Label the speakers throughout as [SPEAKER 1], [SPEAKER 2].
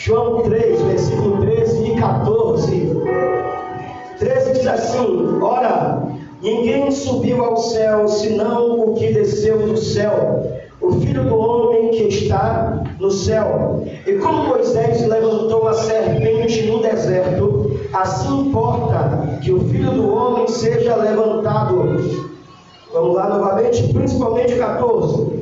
[SPEAKER 1] João 3, versículo 13 e 14. 13 diz assim: ora, ninguém subiu ao céu, senão o que desceu do céu, o Filho do Homem que está no céu. E como Moisés levantou a serpente no deserto, assim importa que o Filho do Homem seja levantado. Vamos lá novamente, principalmente 14.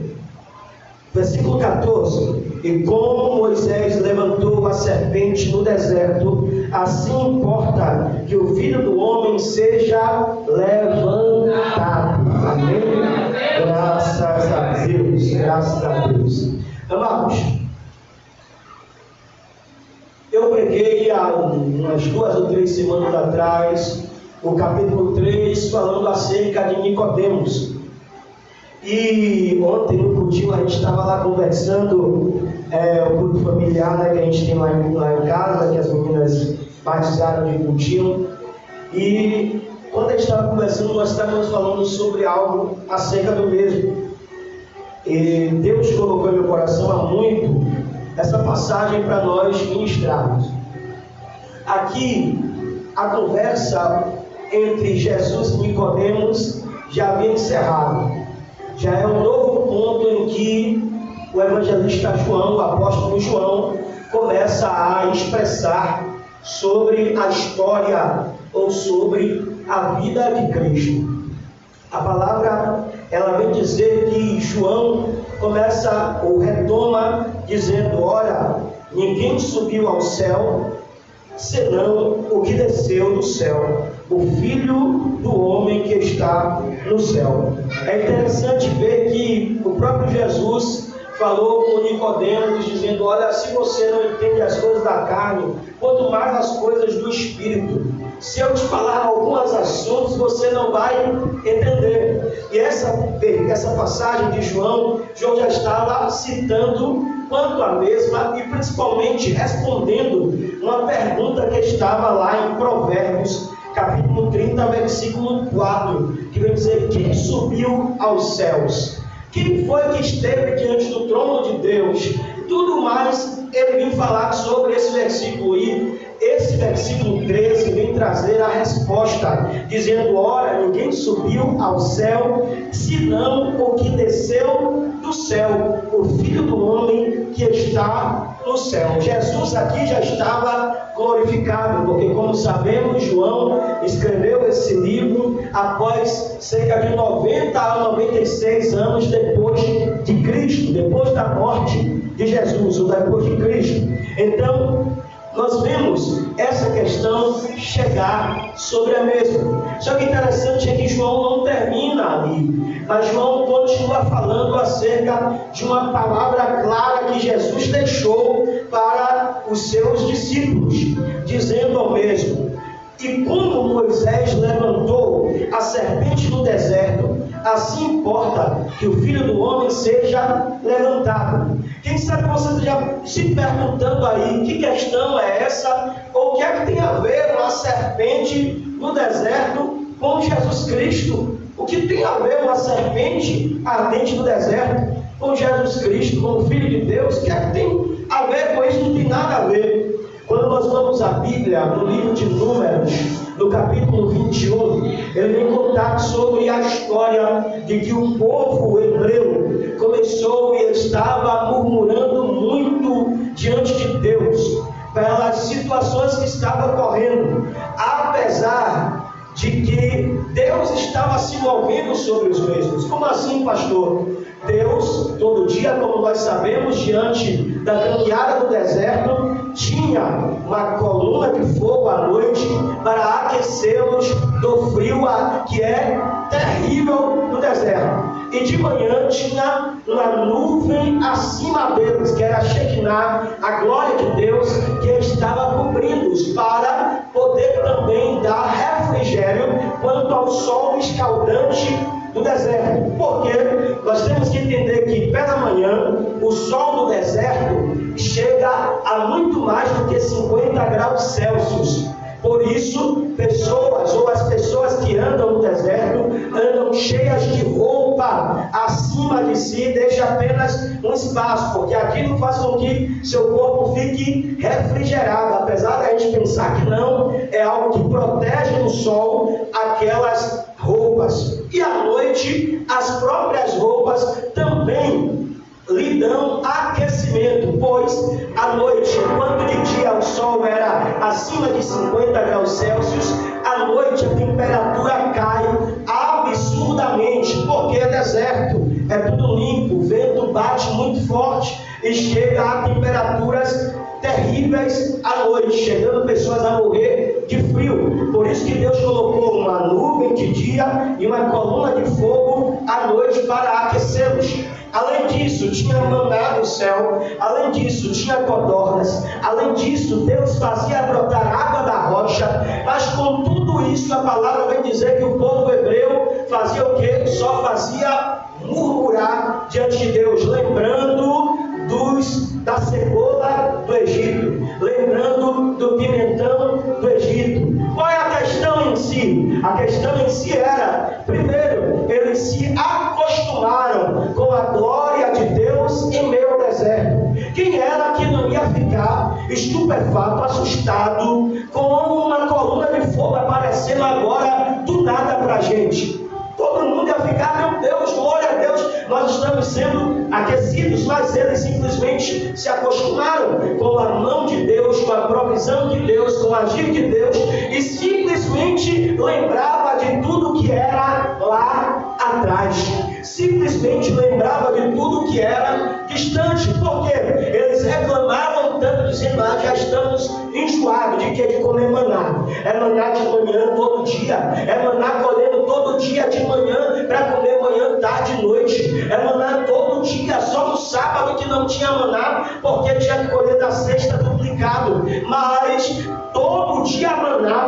[SPEAKER 1] Versículo 14. E como Moisés levantou a serpente no deserto, assim importa que o Filho do Homem seja levantado. Amém? Graças a Deus, graças a Deus. Amados, eu preguei há umas 2 ou 3 semanas atrás o capítulo 3, falando acerca de Nicodemos. E ontem no cultinho a gente estava lá conversando, o culto familiar, né, que a gente tem lá em casa, que as meninas batizaram de cultinho. E quando a gente estava conversando, nós estávamos falando sobre algo acerca do mesmo. E Deus colocou em meu coração há muito essa passagem para nós ministrarmos. Aqui, a conversa entre Jesus e Nicodemos já havia encerrado. Já é um novo ponto em que o evangelista João, o apóstolo João, começa a expressar sobre a história ou sobre a vida de Cristo. A palavra, ela vem dizer que João começa ou retoma dizendo: ora, ninguém subiu ao céu, senão o que desceu do céu, o Filho do Homem que está no céu. É interessante ver que o próprio Jesus falou com Nicodemos, dizendo: olha, se você não entende as coisas da carne, quanto mais as coisas do Espírito. Se eu te falar alguns assuntos, você não vai entender. E essa passagem de João já estava citando quanto a mesma, e principalmente respondendo uma pergunta que estava lá em Provérbios, capítulo 30, versículo 4, que vai dizer: quem subiu aos céus? Quem foi que esteve diante do trono de Deus? Tudo mais ele vem falar sobre esse versículo, e esse versículo 13 vem trazer a resposta, dizendo: ora, ninguém subiu ao céu, senão o que desceu do céu, o Filho do Homem que está no céu. Jesus aqui já estava glorificado, porque, como sabemos, João escreveu esse livro após cerca de 90 a 96 anos depois de Cristo, depois da morte de Jesus, ou depois de Cristo. Então, nós vemos essa questão chegar sobre a mesma. Só que interessante é que João não termina ali, mas João continua falando acerca de uma palavra clara que Jesus deixou para os seus discípulos, dizendo ao mesmo: e como Moisés levantou a serpente no deserto, assim importa que o Filho do Homem seja levantado. Quem sabe você esteja se perguntando aí, que questão é essa? Ou o que é que tem a ver uma serpente no deserto com Jesus Cristo? O que tem a ver uma serpente ardente no deserto com Jesus Cristo, com o Filho de Deus? O que é que tem a ver com isso? Não tem nada a ver. Quando nós vamos à Bíblia, no livro de Números, no capítulo 21, ele vem contar sobre a história de que o povo hebreu começou e estava murmurando muito diante de Deus pelas situações que estavam ocorrendo, apesar de que Deus estava se movendo sobre os mesmos. Como assim, pastor? Deus, todo dia, como nós sabemos, diante da caminhada do deserto, tinha uma coluna de fogo à noite para aquecê-los do frio que é terrível no deserto. E de manhã tinha uma nuvem acima deles, que era a Shekinah, a glória de Deus, que estava cobrindo-os, para poder também dar refrigério quanto ao sol escaldante do deserto. Porque nós temos que entender que pela manhã o sol do deserto chega a muito mais do que 50 graus Celsius. Por isso, pessoas ou as pessoas que andam no deserto andam cheias de roupas roupa acima de si, deixe apenas um espaço, porque aquilo faz com que seu corpo fique refrigerado, apesar da gente pensar que não, é algo que protege do sol aquelas roupas. E à noite, as próprias roupas também lhe dão aquecimento, pois à noite, enquanto de dia o sol era acima de 50 graus Celsius, à noite a temperatura cai absurdamente, porque é deserto, é tudo limpo, o vento bate muito forte e chega a temperaturas terríveis à noite, chegando pessoas a morrer de frio. Por isso que Deus colocou uma nuvem de dia e uma coluna de fogo à noite para aquecê-los. Além disso, tinha maná no céu, além disso, tinha codornas, além disso, Deus fazia brotar água da rocha, mas com tudo isso, a palavra vem dizer que o povo hebreu fazia o quê? Só fazia murmurar diante de Deus, lembrando da cebola do Egito, lembrando do pimentão do Egito. Qual é a questão em si? A questão em si era, primeiro, eles se acostumaram com a glória de Deus em meio ao deserto. Quem era que não ia ficar estupefato, assustado, com uma coluna de fogo aparecendo agora do nada para a gente? Todo mundo ia ficar, meu Deus, glória a Deus, nós estamos sendo aquecidos, mas eles simplesmente se acostumaram com a mão de Deus, com a provisão de Deus, com o agir de Deus, e simplesmente lembrava de tudo que era lá atrás, simplesmente lembrava de tudo que era distante, porque eles reclamavam tanto, dizendo, já estamos enjoados de que? De comer maná. É maná de manhã todo dia, é maná colhendo todo dia de manhã para comer manhã, tarde e noite, é maná todo dia, só no sábado que não tinha maná, porque tinha que colher da sexta duplicado, mas todo dia maná,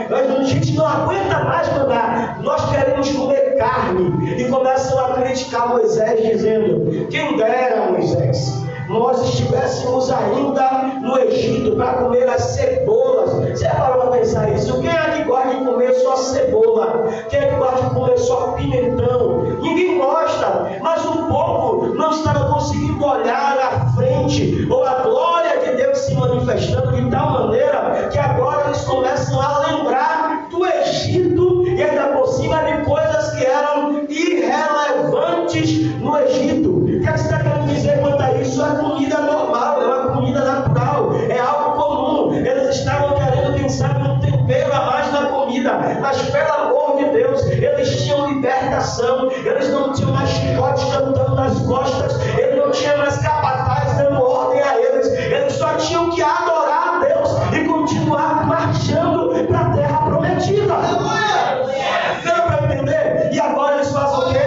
[SPEAKER 1] mas a gente não aguenta mais maná, nós queremos comer carne, e começam a criticar Moisés, dizendo, quem dera, Moisés, nós estivéssemos ainda no Egito para comer as cebolas. Você parou para pensar isso? Quem é que gosta de comer só cebola? Quem é que gosta de comer só pimentão? Ninguém gosta, mas o povo não estava conseguindo olhar à frente, ou a glória de Deus se manifestando de tal maneira, que agora eles começam a lembrar do Egito, e ainda por cima de coisas que eram irrelevantes no Egito. O que você está querendo dizer quanto a isso? É comida normal, é uma comida natural, é algo comum. Eles estavam querendo, quem sabe, um tempero a mais na comida, mas pelo amor de Deus, eles tinham libertação, eles não tinham mais chicote cantando nas costas, eles não tinham mais capataz dando ordem a eles só tinham que adorar a Deus e continuar marchando para a terra prometida. Deu para entender? E agora eles fazem o quê?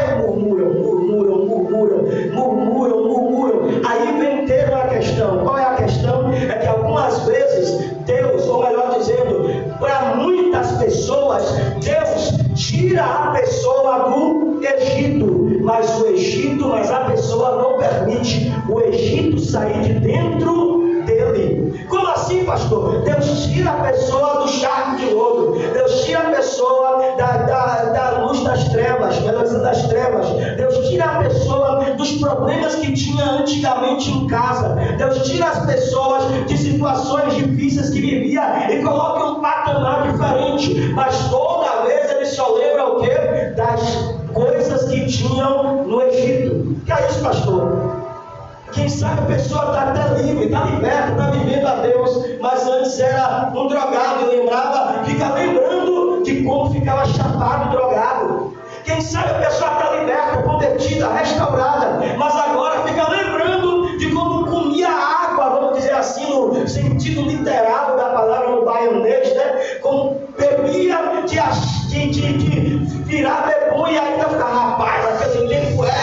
[SPEAKER 1] Murmuram. Aí vem ter uma questão. Qual é a questão? É que algumas vezes Deus, ou melhor dizendo, para muitas pessoas, Deus tira a pessoa do Egito, mas a pessoa não permite o Egito sair de dentro dele. Como assim, pastor? Deus tira a pessoa do charco de lodo, Deus tira a pessoa da luz das trevas, das trevas, Deus tira a pessoa dos problemas que tinha antigamente em casa, Deus tira as pessoas de situações difíceis que vivia e coloca um patamar diferente, mas toda vez ele só lembra o quê? Das coisas que tinham no Egito. Que é isso, pastor? Quem sabe a pessoa está até livre, está liberta, está vivendo a Deus, mas antes era um drogado e fica lembrando de como ficava chapado, drogado. Quem sabe a pessoa está liberta, convertida, restaurada, mas agora fica lembrando de como comia água, vamos dizer assim, no sentido literal da palavra no baianês, né? Como bebia de virar bebum e ainda ficar, rapaz, aquele tempo era...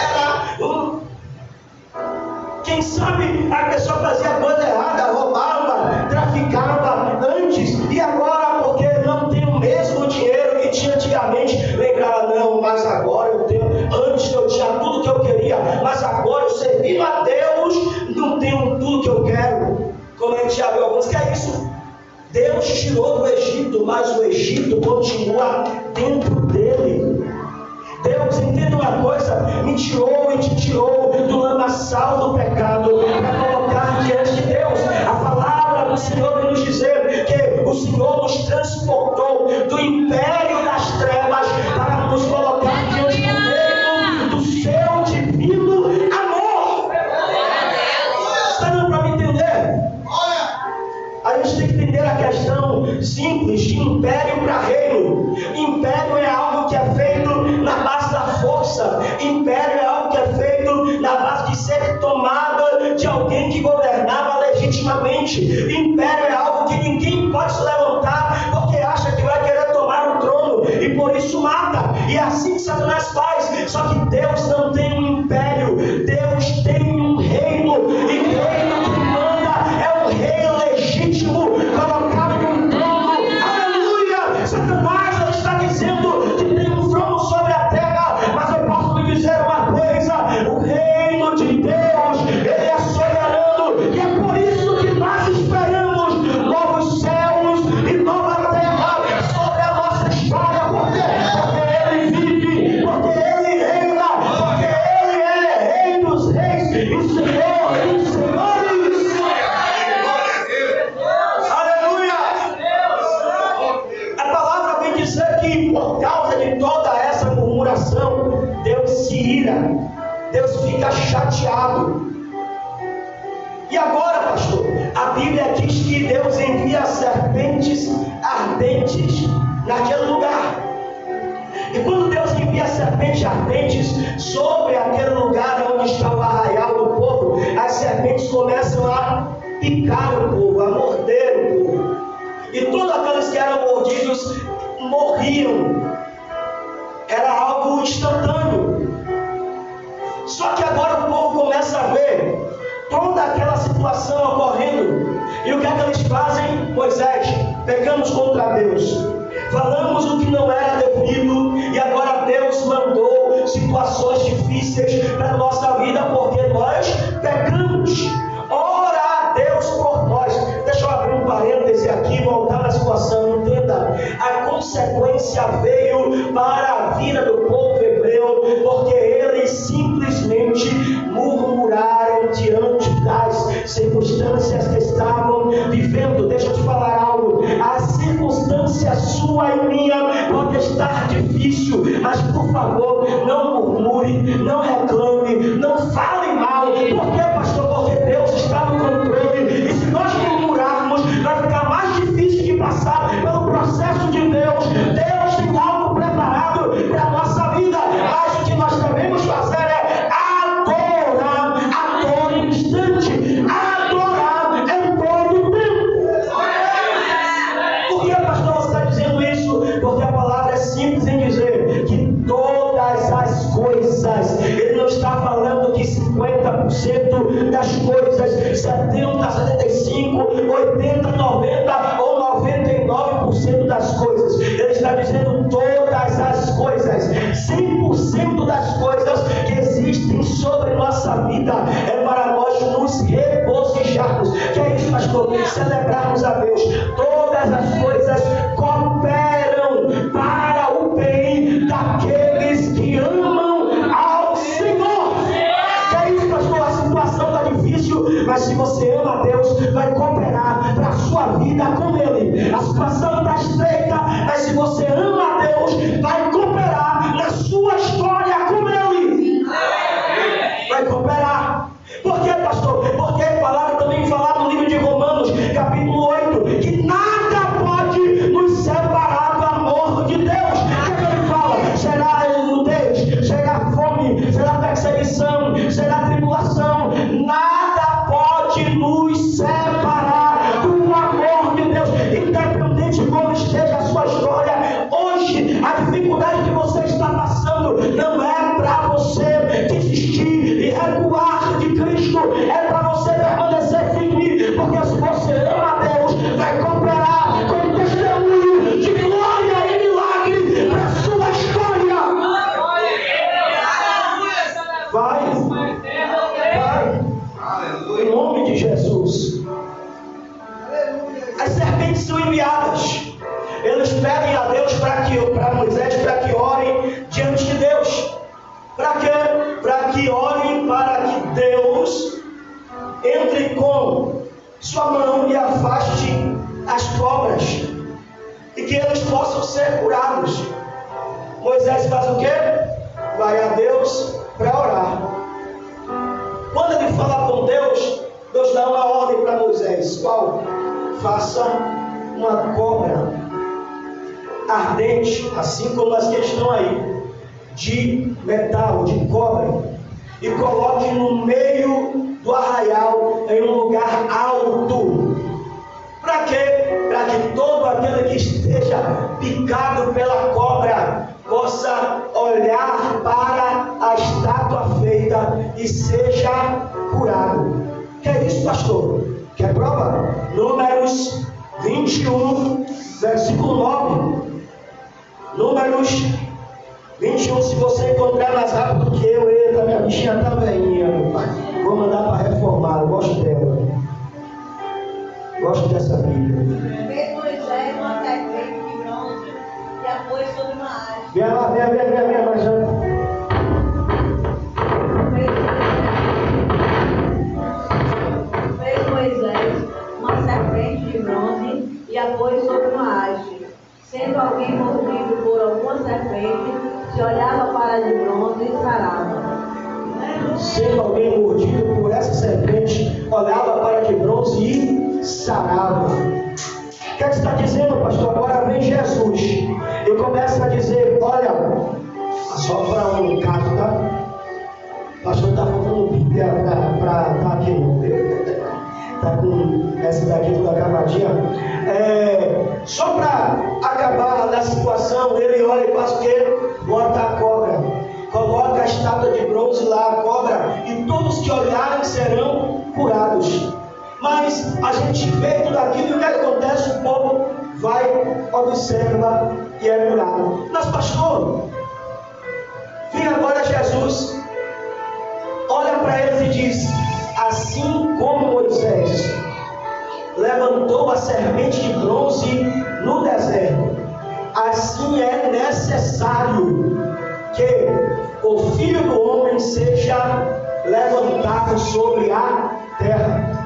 [SPEAKER 1] Quem sabe a pessoa fazia coisa errada, roubava, traficava antes, e agora, porque não tem o mesmo dinheiro que tinha antigamente, lembrava, não, mas agora eu tenho, antes eu tinha tudo que eu queria, mas agora eu servindo a Deus, não tenho tudo que eu quero. Como a gente já viu alguns, que é isso? Deus tirou do Egito, mas o Egito continua dentro dele. Deus me tirou e te tirou do lamaçal do pecado para colocar diante de Deus. A palavra do Senhor vem nos dizer que o Senhor nos transportou do império das trevas para nos colocar diante do reino do seu divino amor. Está dando para me entender? A gente tem que entender a questão simples de império para reino. Império é algo que é feito na base da força. Império é algo que é feito na base de ser tomada de alguém que governava legitimamente. Império é algo que ninguém pode se levantar porque acha que vai querer tomar o trono e por isso mata. E é assim que Satanás faz. Só que Deus não tem um império, Deus tem um reino. E o reino que manda é um reino legítimo, colocado num trono. Aleluia! Satanás não está dizendo que tem um trono sobre a terra, mas eu posso lhe dizer uma coisa: o reino de Deus, ele é soberano, e é por isso que nós esperamos novos céus e nova terra sobre a nossa história. Por quê? Porque ele vive, porque ele reina, porque ele é rei dos reis e Senhor dos senhores. Aleluia! A palavra vem dizer que por causa de toda essa murmuração, Deus se ira, Deus fica chateado. E agora, pastor, a Bíblia diz que Deus envia serpentes ardentes naquele lugar. E quando Deus envia serpentes ardentes sobre aquele lugar onde está o arraial do povo, as serpentes começam a picar o povo, a morder o povo. E todos aqueles que eram mordidos morriam. Era algo instantâneo. Só que agora o povo começa a ver toda aquela situação ocorrendo. E o que é que eles fazem? Moisés, pecamos contra Deus, falamos o que não era devido, e agora Deus mandou situações difíceis para a nossa vida porque nós pecamos. Ora a Deus por nós. Deixa eu abrir um parêntese aqui e voltar na situação. Entenda, a consequência veio para a vida do povo hebreu porque eles simplesmente murmuraram diante das circunstâncias que estavam vivendo. Deixa eu te falar algo: a circunstância sua e minha pode estar difícil, mas por favor, não murmure, não reclame, não fale mal. Por quê, pastor? Porque Deus está no controle, e se nós murmurarmos, vai ficar mais difícil de passar pelo processo de Deus. Deus tem algo preparado para a nossa vida, mas o que nós devemos fazer é adorar a todo instante, adorar em todo tempo. Por que, pastor, você está dizendo isso? Porque a palavra é simples em dizer que todas as coisas, ele não está falando que 50% das coisas, 70, 75, 80, 90 ou 99% das coisas. Ele está dizendo todas as coisas, 100% das coisas que existem sobre nossa vida é para nós nos regozijarmos. Que é isso, pastor? Celebrarmos a Deus. Todas as coisas cooperam para o bem daqueles que amam ao Senhor. Que é isso, pastor? A situação está difícil, mas se você ama a Deus, vai cooperar para a sua vida com Ele. A situação está estreita, mas se você ama a Deus, vai cooperar na sua história com Ele. Vai cooperar. Por quê, pastor? Porque a palavra também fala no livro de Romanos, capítulo 8, que nada pode nos separar do amor de Deus. O que ele fala? Será nudez, será fome, será perseguição, será tribulação. Nada pode nos separar do amor de Deus. Independente de como esteja a sua história hoje, a dificuldade que você está passando não não lhe afaste as cobras, e que eles possam ser curados. Moisés faz o quê? Vai a Deus para orar. Quando ele fala com Deus, Deus dá uma ordem para Moisés. Qual? Faça uma cobra ardente, assim como as que estão aí, de metal, de cobre, e coloque no meio do arraial, em um lugar alto. Para quê? Para que todo aquele que esteja picado pela cobra possa olhar para a estátua feita e seja curado. Que é isso, pastor? Quer prova? Números 21, versículo 9. Números 21, se você encontrar mais rápido que eu, eita, minha bichinha tá velhinha, vou mandar para reformar, eu gosto dela. Gosto dessa Bíblia.
[SPEAKER 2] Fez Moisés uma serpente de bronze e a pôs sobre uma haste.
[SPEAKER 1] Vem lá, vem, Marjane.
[SPEAKER 2] Fez Moisés uma serpente de bronze e a pôs sobre uma haste. Sendo alguém mordido por alguma serpente, se olhava para a de bronze e sarava.
[SPEAKER 1] Sendo alguém mordido por essa serpente, olhava para a de bronze e sarava. O que está dizendo, pastor? Agora vem Jesus e começa a dizer: olha, só para um caso, tá? O pastor está falando Bíblia para estar aqui, não. Está com essa daqui toda acabadinha. Só para acabar na situação, ele olha e faz o quê? Bota a cobra, coloca a estátua de bronze lá, a cobra, e todos que olharem serão curados. Mas a gente vê tudo aquilo e o que acontece? O povo vai, observa e é curado. Mas pastor, vem agora Jesus, olha para eles e diz: assim como Moisés levantou a serpente de bronze no deserto, assim é necessário que o Filho do Homem seja levantado sobre a terra.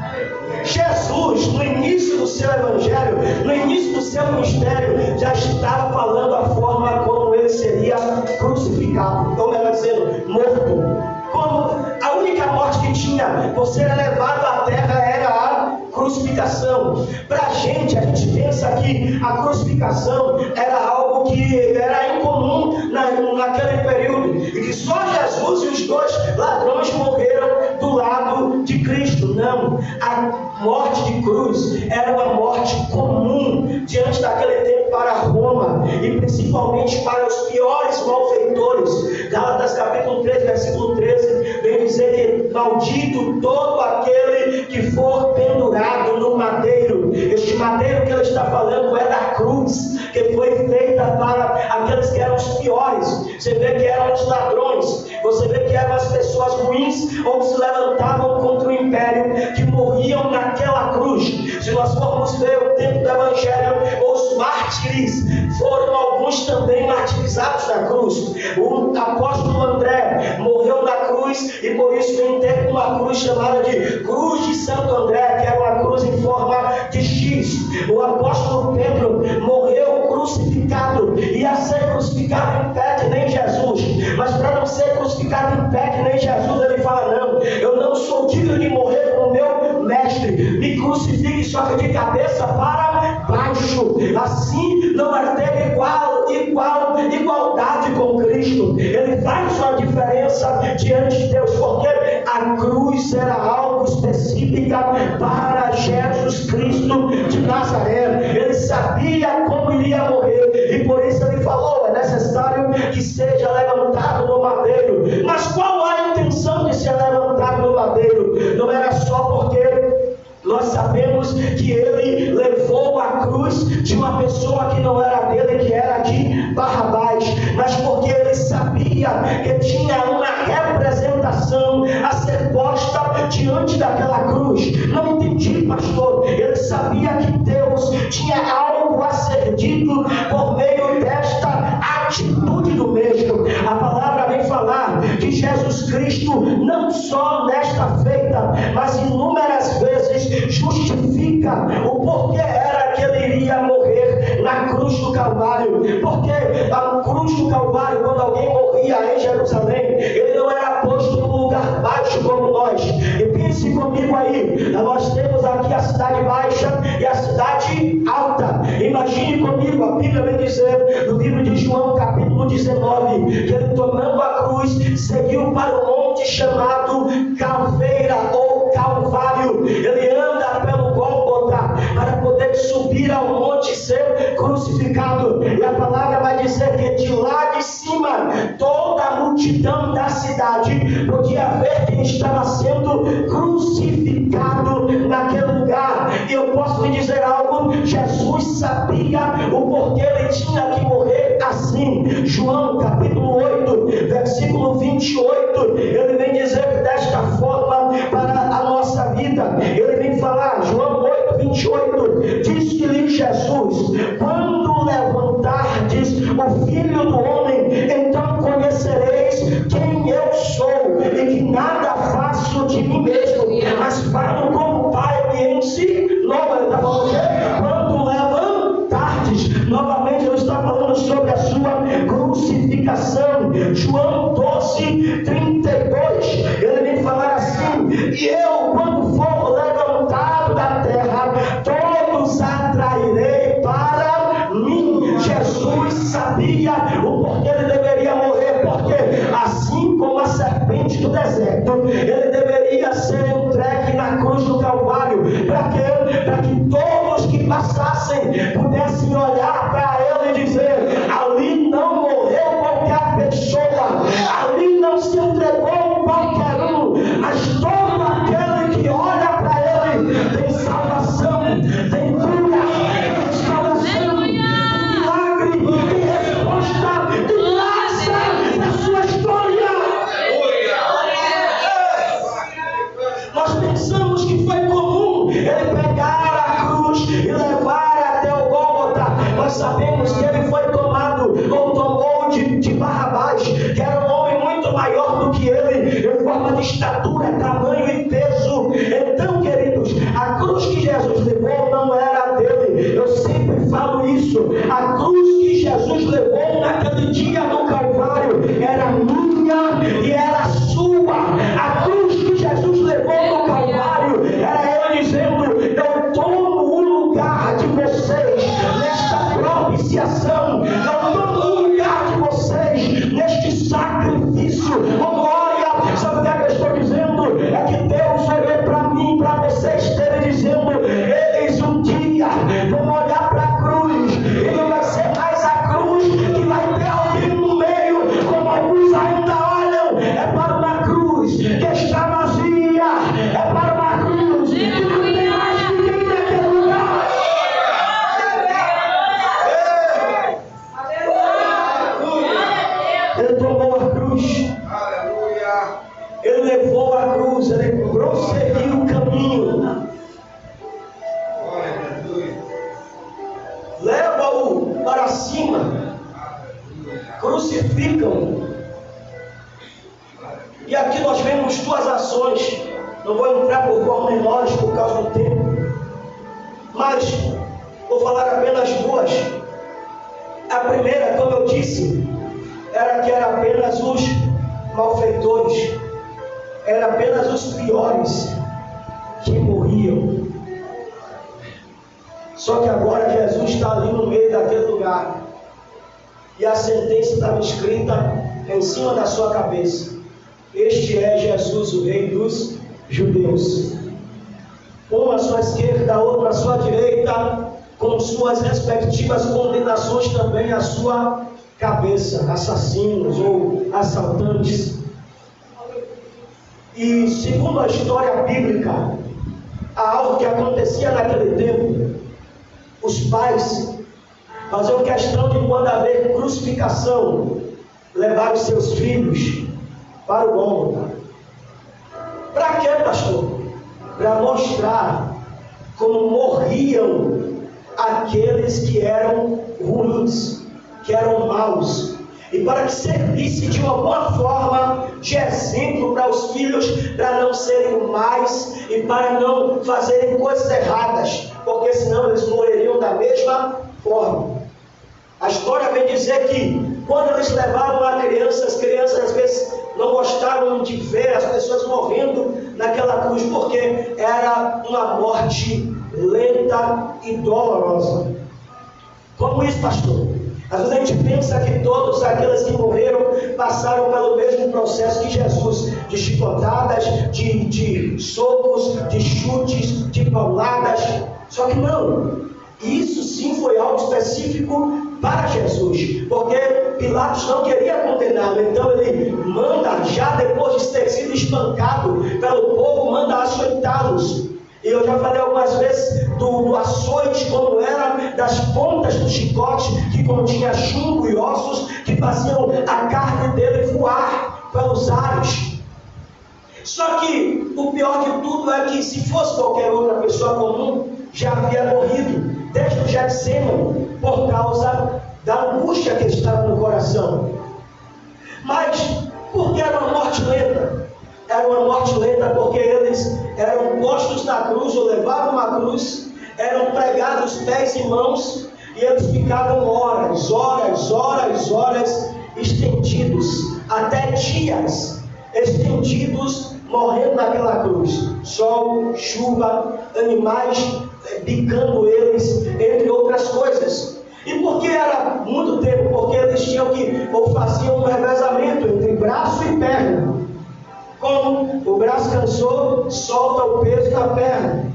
[SPEAKER 1] Jesus, no início do seu evangelho, no início do seu ministério, já estava falando a forma como ele seria crucificado, como ela dizendo, morto. Como a única morte que tinha por ser levado à terra era a crucificação. Para a gente pensa que a crucificação era algo que era incomum naquele período, e que só Jesus e os dois ladrões morreram do lado de Cristo. Não, a morte de cruz era uma morte comum diante daquele tempo para Roma, e principalmente para os piores malfeitores. Gálatas capítulo 3, versículo 13, vem dizer que maldito todo aquele que for pendurado no madeiro. Este madeiro que ele está falando é da cruz, que foi feita para aqueles que eram os piores. Você vê que eram os ladrões, você vê que eram as pessoas ruins, ou se levantavam contra o império, que morriam naquela cruz. Se nós formos ver o tempo do evangelho, os mártires foram alguns também martirizados na cruz. O apóstolo André morreu na cruz, e por isso vem ter uma cruz chamada de Cruz de Santo André, que era uma cruz em forma de X. O apóstolo Pedro morreu crucificado, ia ser crucificado em pé que nem Jesus, mas para não ser crucificado em pé que nem Jesus, ele fala: não, eu não sou digno de morrer como meu mestre, me crucifique só que de cabeça para baixo. Assim não vai ter igualdade com Cristo. Ele faz uma diferença diante de Deus, porque a cruz era algo específico para Jesus Cristo de Nazaré. Ele sabia como iria morrer, e por isso ele falou: é necessário que seja levantado no madeiro. Mas qual a intenção de ser levantado no madeiro? Não era só porque nós sabemos que ele levou a cruz de uma pessoa que não era dele, que era de Barrabás, mas porque ele sabia que tinha uma representação a ser posta diante daquela cruz. Não entendi, pastor. Ele sabia que Deus tinha algo a ser dito por meio desta atitude do mesmo. A palavra vem falar que Jesus Cristo, não só nesta feita, mas inúmeras vezes justifica Calvário, porque a cruz do Calvário, quando alguém morria em Jerusalém, ele não era posto num lugar baixo como nós. E pense comigo aí, nós temos aqui a cidade baixa e a cidade alta. Imagine comigo, a Bíblia vem dizer no livro de João, capítulo 19, que ele, tomando a cruz, seguiu para o monte chamado Calveira ou Calvário. Ele anda pelo Gólgota para poder subir ao monte e ser crucificado. E a palavra vai dizer que de lá de cima toda a multidão da cidade podia ver quem estava sendo crucificado naquele lugar. E eu posso lhe dizer algo: Jesus sabia o porquê ele tinha que morrer assim. João capítulo 8, versículo 28, ele vem dizer desta forma para a nossa vida. Ele vem falar, João 8, 28, disse-lhe Jesus: quando levantardes o Filho do Homem, então conhecereis quem eu sou, e que nada faço de mim mesmo, mas falo como o Pai me ensinou. Ele está falando que quando levantardes, novamente ele está falando sobre a sua crucificação. João 12, 32, ele vem falar assim: e eu, quando for levantado da terra, todos atrairei para mim. Jesus sabia o porquê ele deveria morrer, porque assim como a serpente do deserto, ele deveria ser entregue na cruz do Calvário. Para quê? Para que todos que passassem pudessem olhar para ele e dizer: ali não morreu qualquer pessoa, ali não se entregou qualquer um, mas todo aquele que olha para ele tem salvação, tem cura, tem salvação, tem milagre, tem resposta, tem graça na sua história. Nós pensamos que foi comum ele pegar a cruz e levar até o Gólgota. Nós sabemos que ele foi tomado ou tomou de Barrabás, que era um homem muito maior do que ele, em forma de estatura, tamanho e peso. Então, queridos, a cruz que Jesus levou não era dele. Eu sempre falo isso. A cruz que Jesus levou naquele dia do Calvário era minha e era sua. A cruz que Jesus levou no Calvário era ele dizendo: eu tomo o lugar de vocês nesta propiciação, eu tomo o lugar de vocês neste sacrifício. Glória! Sabe o que eu estou dizendo? É que Deus olhou para mim, para vocês terem, dizendo: eles um dia vão olhar para a cruz e não vai ser mais a cruz que vai ter alguém no meio, como alguns ainda olham. É para uma cruz que está vazia, é para uma cruz que não tem mais ninguém naquele lugar. Ele tomou a cruz, ele levou a cruz, ele prosseguiu o caminho. Leva-o para cima, crucificam. E aqui nós vemos duas ações. Não vou entrar por pormenores por causa do tempo, mas vou falar apenas duas. A primeira, como eu disse, era que era apenas os malfeitores, era apenas os piores que morriam. Só que agora Jesus está ali no meio daquele lugar, e a sentença estava escrita em cima da sua cabeça: este é Jesus, o Rei dos Judeus. Um à sua esquerda, outro à sua direita, com suas respectivas condenações também à sua cabeça, assassinos ou assaltantes. E segundo a história bíblica, há algo que acontecia naquele tempo. Os pais faziam questão de, quando haver crucificação, levar os seus filhos para o Gólgota. Para quê, pastor? Para mostrar como morriam aqueles que eram ruins, que eram maus, e para que servisse de uma boa forma de exemplo para os filhos, para não serem mais e para não fazerem coisas erradas, porque senão eles morreriam da mesma forma. A história vem dizer que quando eles levaram a criança, as crianças às vezes não gostaram de ver as pessoas morrendo naquela cruz, porque era uma morte lenta e dolorosa. Como isso, pastor? Às vezes a gente pensa que todos aqueles que morreram passaram pelo mesmo processo que Jesus, de chicotadas, de socos, de chutes, de pauladas. Só que não. Isso sim foi algo específico para Jesus, porque Pilatos não queria condená-lo, então ele manda, já depois de ter sido espancado pelo povo, manda açoitá-los. E eu já falei algumas vezes do açoite, como era, das pontas do chicote, que continha chumbo e ossos, que faziam a carne dele voar pelos ares. Só que o pior de tudo é que, se fosse qualquer outra pessoa comum, já havia morrido desde o Getsêmani, por causa da angústia que estava no coração. Mas por que era uma morte lenta? Era uma morte lenta porque eles eram postos na cruz, ou levavam a cruz, eram pregados pés e mãos, e eles ficavam horas estendidos, até dias estendidos, morrendo naquela cruz. Sol, chuva, animais picando eles, entre outras coisas. E por que era muito tempo? Porque eles tinham que, ou faziam um revezamento entre braço e perna. Como o braço cansou, solta o peso da perna.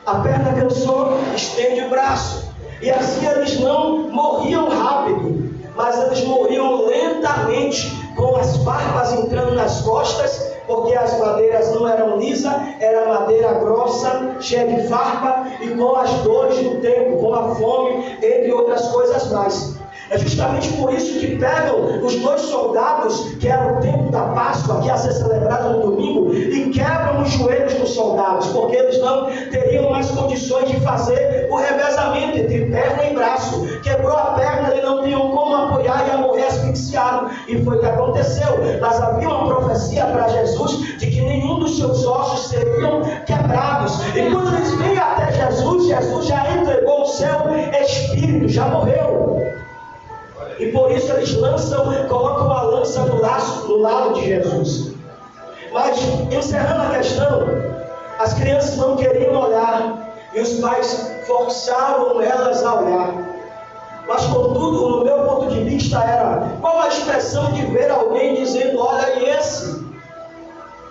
[SPEAKER 1] A perna cansou, estende o braço. E assim eles não morriam rápido, mas eles morriam lentamente, com as farpas entrando nas costas, porque as madeiras não eram lisas, era madeira grossa, cheia de farpa, e com as dores do tempo, com a fome, entre outras coisas mais. É justamente por isso que pegam os dois soldados, que era o tempo da Páscoa, que ia ser celebrado no domingo, e quebram os joelhos dos soldados, porque eles não teriam mais condições de fazer o revezamento entre perna e braço. Quebrou a perna, eles não tinham como apoiar, e ia morrer asfixiado. E foi o que aconteceu. Mas havia uma profecia para Jesus de que nenhum dos seus ossos seriam quebrados. E quando eles vêm até Jesus, Jesus já entregou o seu espírito, já morreu. E por isso eles colocam a lança no lado de Jesus. Mas, encerrando a questão, as crianças não queriam olhar, e os pais forçavam elas a olhar. Mas, contudo, no meu ponto de vista era, qual a expressão de ver alguém dizendo, olha aí esse?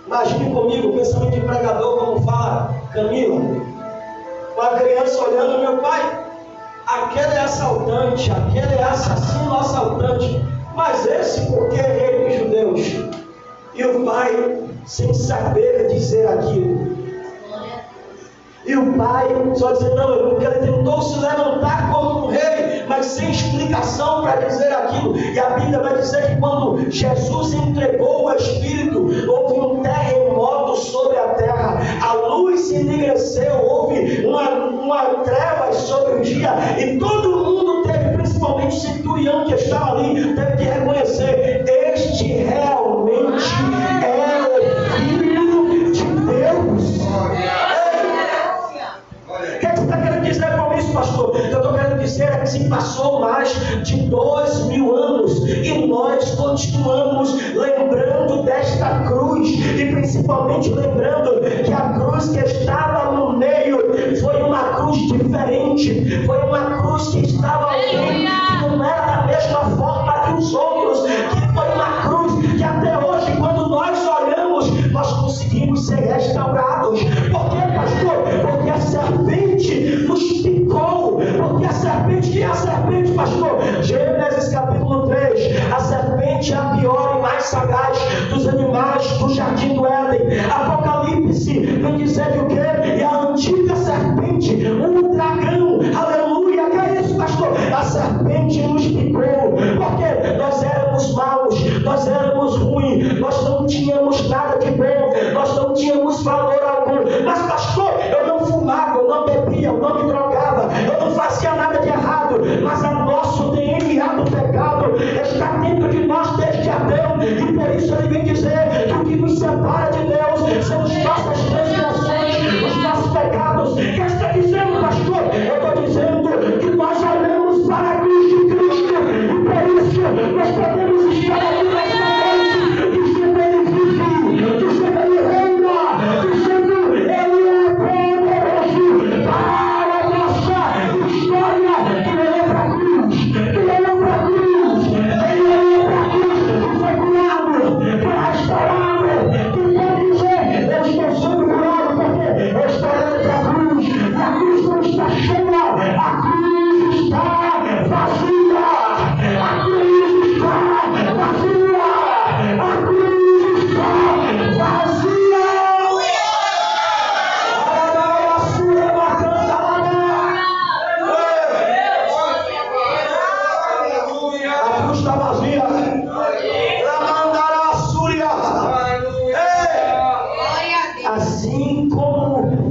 [SPEAKER 1] Imagine comigo, o pensamento de pregador, como fala Camila. Uma criança olhando, meu pai, aquele é assaltante, aquele é assassino assaltante, mas esse porque é rei dos judeus. E o pai, sem saber dizer aquilo. E o pai só dizendo, não, porque ele tentou se levantar como um rei, mas sem explicação para dizer aquilo. E a Bíblia vai dizer que quando Jesus entregou o Espírito, houve um terremoto sobre a terra, a luz se enegreceu, houve uma treva sobre o dia, e todo mundo teve, principalmente o centurião que estava ali, teve que reconhecer, este realmente é o Filho de Deus. O que você está querendo dizer com isso, pastor? O que eu estou querendo dizer é que se passou mais de 2000 anos e nós continuamos lembrando desta cruz, e principalmente lembrando que a cruz que estava no meio foi uma cruz diferente, foi uma cruz que estava ali, que não era da mesma forma que os outros, que foi uma cruz que até hoje, quando nós olhamos, nós conseguimos ser restaurados. Por quê, pastor? Porque a serpente nos picou. Porque a serpente, quem é a serpente, pastor? Gênesis capítulo 3, a serpente é a pior e mais sagaz dos animais do jardim do Éden. Apocalipse vem dizer que o quê? É a antiga serpente, o dragão, aleluia. Que é isso, pastor? A serpente nos picou, porque nós éramos maus, nós éramos ruins, nós não tínhamos nada de bom, nós não tínhamos valor algum. Mas, pastor, eu não fumava, eu não bebia, eu não me drogava, eu não fazia nada de errado, mas o nosso DNA do pecado está dentro de nós desde Adão, e por isso ele vem dizer que o que nos separa de Deus são as nossas transgressões, os nossos pecados. O que está dizendo, pastor? Eu estou dizendo que nós olhamos para a cruz de Cristo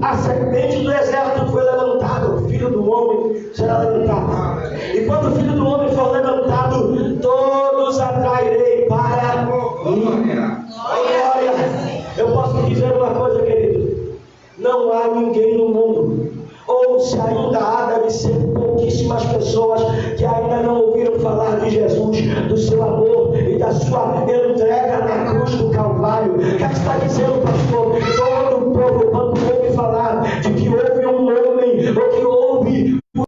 [SPEAKER 1] a serpente do exército foi levantada, o filho do homem será levantado. E quando o filho do homem for levantado, todos atrairei para mim. Glória! Eu posso dizer uma coisa, querido: não há ninguém no mundo, ou se ainda há, deve ser pouquíssimas pessoas que ainda não ouviram falar de Jesus, do seu amor e da sua entrega na cruz do Calvário. O que está dizendo, pastor? Todo o povo, quando ouve falar de que houve um homem, ou que houve os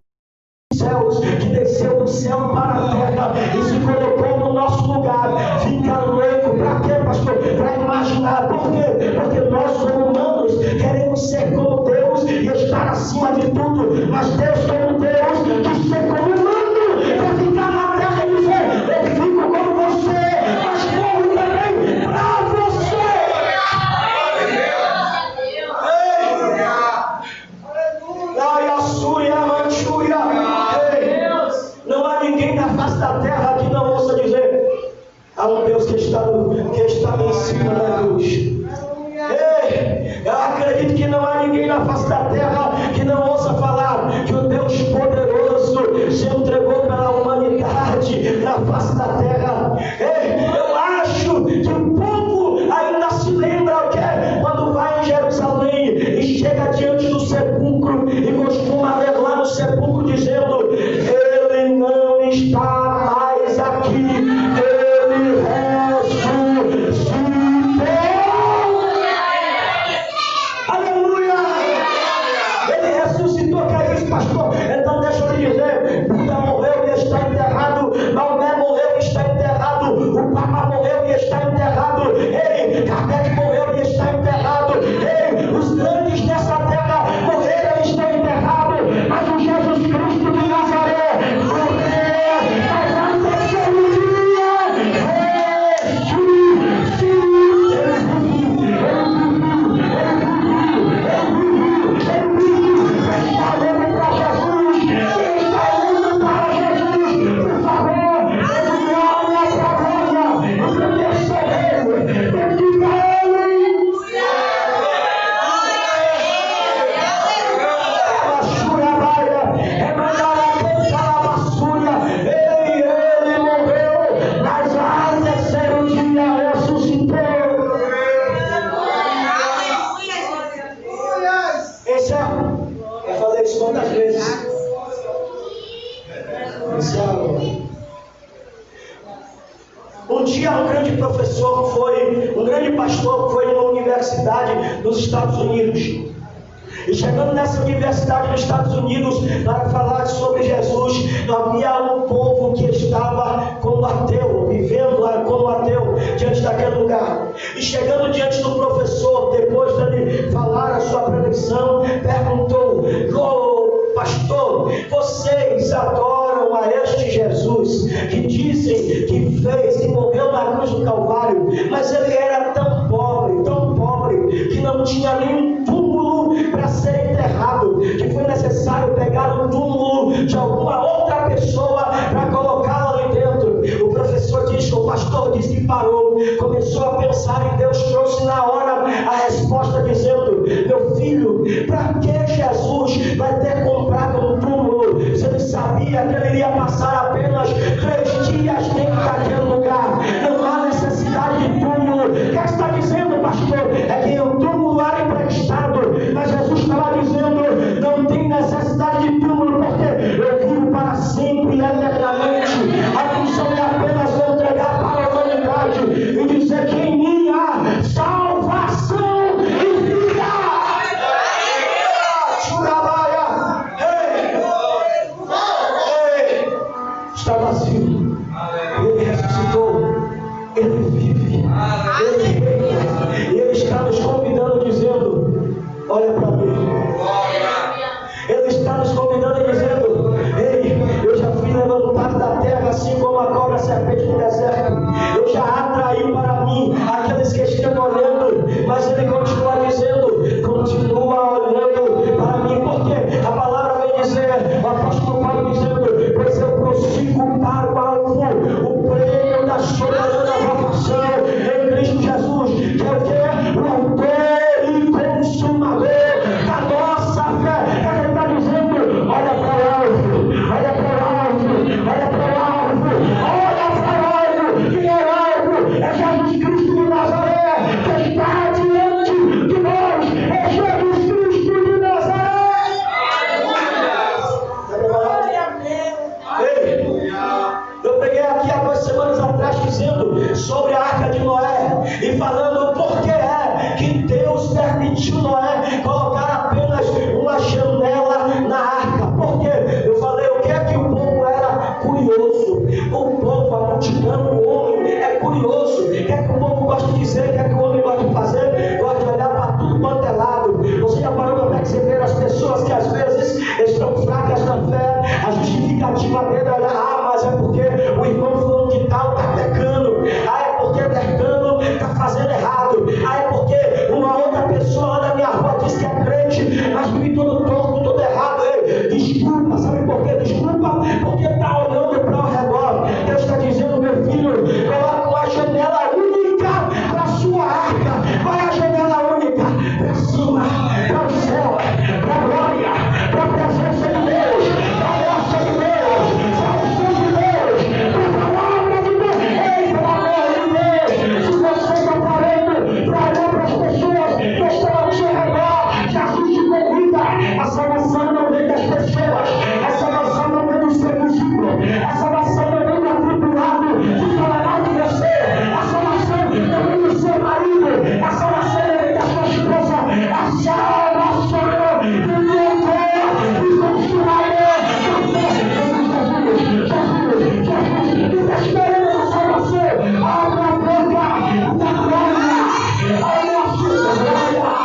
[SPEAKER 1] céus, que desceu do céu para a terra e se colocou no nosso lugar, fica louco. Para quê, pastor? Para imaginar. Por quê? Porque nós, humanos, queremos ser como Deus e estar acima de tudo, mas Deus, como Deus, quis ser como humano, para ficar na terra e dizer: eu fico como você, mas morro também para você. Não há ninguém na face da terra que não ouça dizer: há um Deus que está em cima da cruz. Eu acredito que não há ninguém na face da terra que não ouça falar que o Deus poderoso se entregou pela humanidade na face da terra. Eu acho que o povo ainda se lembra que quando vai em Jerusalém e chega diante do sepulcro e costuma ler lá no sepulcro dizendo: ele não está mais aqui, ele ressuscitou. Aleluia! Ele ressuscitou, que é isso, pastor? Então deixa eu lhe dizer: Buda morreu e está enterrado, Maomé morreu e está enterrado, o Papa morreu e está enterrado, Kardec morreu e está enterrado, os grandes dessa terra morreram e estão enterrados, mas o Jesus Cristo de Nazaré morreu, mas ao terceiro dia nos Estados Unidos. E chegando nessa universidade nos Estados Unidos para falar sobre Jesus, havia um povo que estava como ateu, vivendo lá como ateu diante daquele lugar. E chegando diante do professor, depois dele falar a sua preleção, perguntou: pastor, vocês adoram a este Jesus que dizem que fez, que morreu na cruz do Calvário, mas ele era tão pobre, que não tinha nenhum túmulo para ser enterrado, que foi necessário pegar o túmulo de alguma outra pessoa para colocá-lo ali dentro. O professor disse, o pastor disse que parou, começou a pensar e Deus trouxe na hora a resposta dizendo: meu filho, para que Jesus vai ter comprado um túmulo se ele sabia que ele iria passar apenas 3 dias dentro daquele lugar? Não há necessidade de túmulo. O que está dizendo, pastor? É que o túmulo era emprestado, mas Jesus estava dizendo: não tem necessidade de túmulo, porque eu vivo para sempre e eternamente. A função é apenas eu entregar para a humanidade e dizer que em mim há salvação e vida. Está vazio. Ele ressuscitou. Ele vive. Ele reina. E Ele está nos convidando, dizendo: olha para mim. Ele está nos convidando e dizendo: ei, eu já fui levantado da terra assim como a cobra serpente do deserto. Eu já atraí para mim aqueles que estão olhando, mas Ele continua dizendo: continua olhando para mim, porque a palavra vem dizer, o apóstolo Paulo dizendo: pois eu prossigo para o alvo, o prêmio da soberana vocação em Cristo Jesus, que é o que? O autor e consumador da estão fracas na fé. A justificativa dele é: mas é porque o irmão fulano de tal está pecando, é porque pecando está fazendo errado, é porque uma outra pessoa na minha rua diz que é crente, mas vive todo torto, todo errado. Ei, desculpa, sabe por quê? Desculpa, porque está olhando para o redor. Deus está dizendo: meu filho, coloca uma janela única para a sua arca. Qual é a janela única? Para cima, para o céu, para a glória, para a presença de Deus, para a graça de Deus, para a unção de Deus, para a palavra de Deus. Ei, pelo amor de Deus, se você está parando para olhar para as pessoas que estão ao seu redor, Jesus te convida. A salvação não vem das pessoas, a salvação não vem do seu discípulo, a salvação não vem do atribulado que fala mal de você, a salvação não vem do seu marido, a salvação não vem da sua esposa, a salvação do Deus que consumará Jesus, que está esperando a salvação. Abra a boca da glória, a nossa glória.